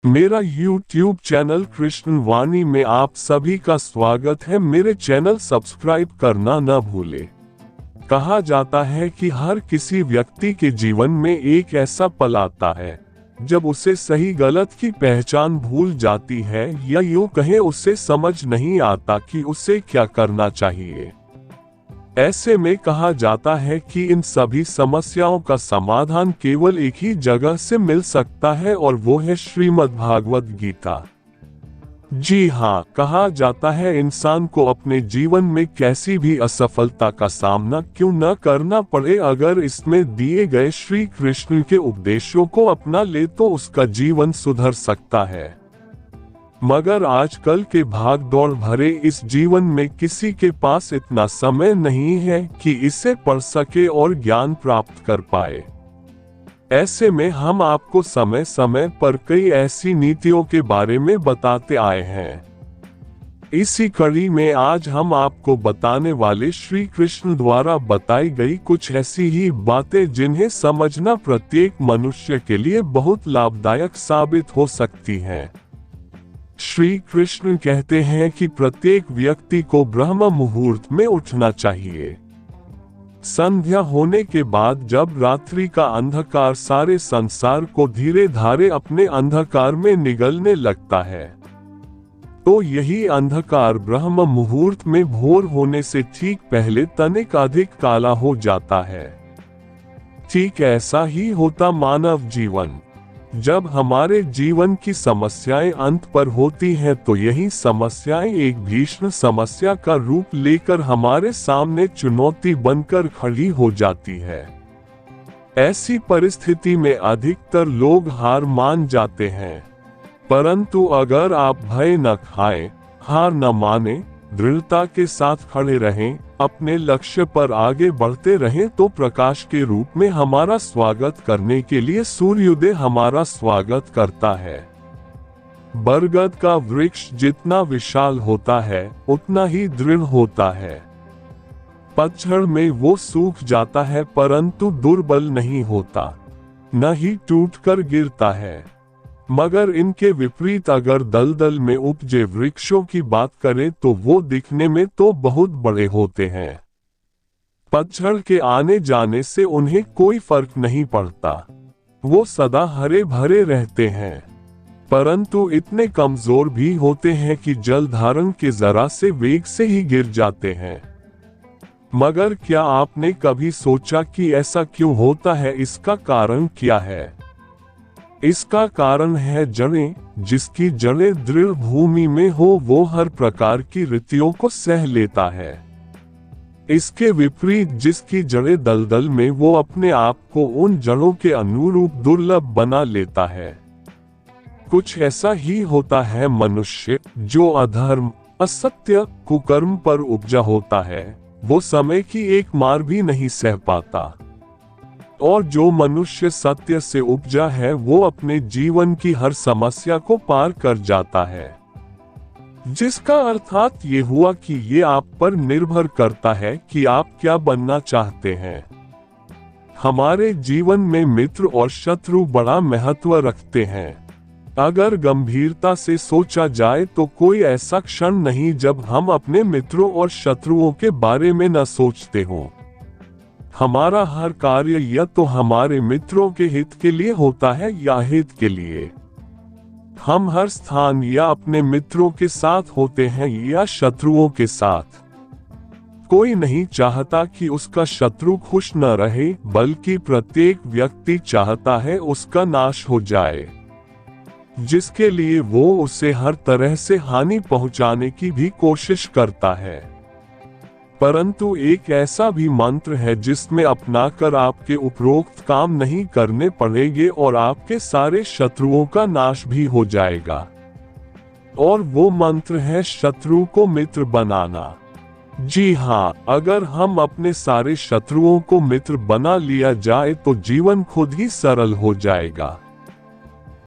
मेरा YouTube channel Krishna वाणी में आप सभी का स्वागत है। मेरे चैनल सब्सक्राइब करना न भूले। कहा जाता है कि हर किसी व्यक्ति के जीवन में एक ऐसा पल आता है जब उसे सही गलत की पहचान भूल जाती है, या यूं कहें उसे समझ नहीं आता कि उसे क्या करना चाहिए। ऐसे में कहा जाता है कि इन सभी समस्याओं का समाधान केवल एक ही जगह से मिल सकता है, और वो है श्रीमद् भागवत गीता। जी हाँ, कहा जाता है इंसान को अपने जीवन में कैसी भी असफलता का सामना क्यों न करना पड़े, अगर इसमें दिए गए श्री कृष्ण के उपदेशों को अपना ले तो उसका जीवन सुधर सकता है। मगर आजकल के भाग दौड़ भरे इस जीवन में किसी के पास इतना समय नहीं है कि इसे पढ़ सके और ज्ञान प्राप्त कर पाए। ऐसे में हम आपको समय समय पर कई ऐसी नीतियों के बारे में बताते आए हैं। इसी कड़ी में आज हम आपको बताने वाले श्री कृष्ण द्वारा बताई गई कुछ ऐसी ही बातें जिन्हें समझना प्रत्येक मनुष्य के लिए बहुत लाभदायक साबित हो सकती हैं। श्री कृष्ण कहते हैं कि प्रत्येक व्यक्ति को ब्रह्म मुहूर्त में उठना चाहिए। संध्या होने के बाद जब रात्रि का अंधकार सारे संसार को धीरे धारे अपने अंधकार में निगलने लगता है, तो यही अंधकार ब्रह्म मुहूर्त में भोर होने से ठीक पहले तनिक अधिक काला हो जाता है। ठीक ऐसा ही होता मानव जीवन। जब हमारे जीवन की समस्याएं अंत पर होती हैं तो यही समस्याएं एक भीषण समस्या का रूप लेकर हमारे सामने चुनौती बनकर खड़ी हो जाती है। ऐसी परिस्थिति में अधिकतर लोग हार मान जाते हैं, परंतु अगर आप भय न खाएं, हार न माने, दृढ़ता के साथ खड़े रहें, अपने लक्ष्य पर आगे बढ़ते रहें, तो प्रकाश के रूप में हमारा स्वागत करने के लिए सूर्योदय हमारा स्वागत करता है। बरगद का वृक्ष जितना विशाल होता है उतना ही दृढ़ होता है। पतझड़ में वो सूख जाता है परंतु दुर्बल नहीं होता, न ही टूटकर गिरता है। मगर इनके विपरीत अगर दलदल में उपजे वृक्षों की बात करें तो वो दिखने में तो बहुत बड़े होते हैं। पतझड़ के आने जाने से उन्हें कोई फर्क नहीं पड़ता, वो सदा हरे भरे रहते हैं, परंतु इतने कमजोर भी होते हैं कि जल धारण के जरा से वेग से ही गिर जाते हैं। मगर क्या आपने कभी सोचा कि ऐसा क्यों होता है? इसका कारण क्या है? इसका कारण है जड़ें। जिसकी जड़ें दृढ़ भूमि में हो वो हर प्रकार की ऋतुओं को सह लेता है। इसके विपरीत जिसकी जड़ें दलदल में, वो अपने आप को उन जड़ों के अनुरूप दुर्लभ बना लेता है। कुछ ऐसा ही होता है मनुष्य जो अधर्म, असत्य, कुकर्म पर उपजा होता है, वो समय की एक मार भी नहीं सह पाता। और जो मनुष्य सत्य से उपजा है वो अपने जीवन की हर समस्या को पार कर जाता है। जिसका अर्थात ये हुआ कि ये आप पर निर्भर करता है कि आप क्या बनना चाहते हैं। हमारे जीवन में मित्र और शत्रु बड़ा महत्व रखते हैं। अगर गंभीरता से सोचा जाए तो कोई ऐसा क्षण नहीं जब हम अपने मित्रों और शत्रुओं के बारे में न सोचते हों। हमारा हर कार्य या तो हमारे मित्रों के हित के लिए होता है या हित के लिए। हम हर स्थान या अपने मित्रों के साथ होते हैं या शत्रुओं के साथ। कोई नहीं चाहता कि उसका शत्रु खुश न रहे, बल्कि प्रत्येक व्यक्ति चाहता है उसका नाश हो जाए, जिसके लिए वो उसे हर तरह से हानि पहुंचाने की भी कोशिश करता है। परंतु एक ऐसा भी मंत्र है जिसमें अपनाकर आपके उपरोक्त काम नहीं करने पड़ेंगे और आपके सारे शत्रुओं का नाश भी हो जाएगा। और वो मंत्र है शत्रु को मित्र बनाना। जी हाँ, अगर हम अपने सारे शत्रुओं को मित्र बना लिया जाए तो जीवन खुद ही सरल हो जाएगा।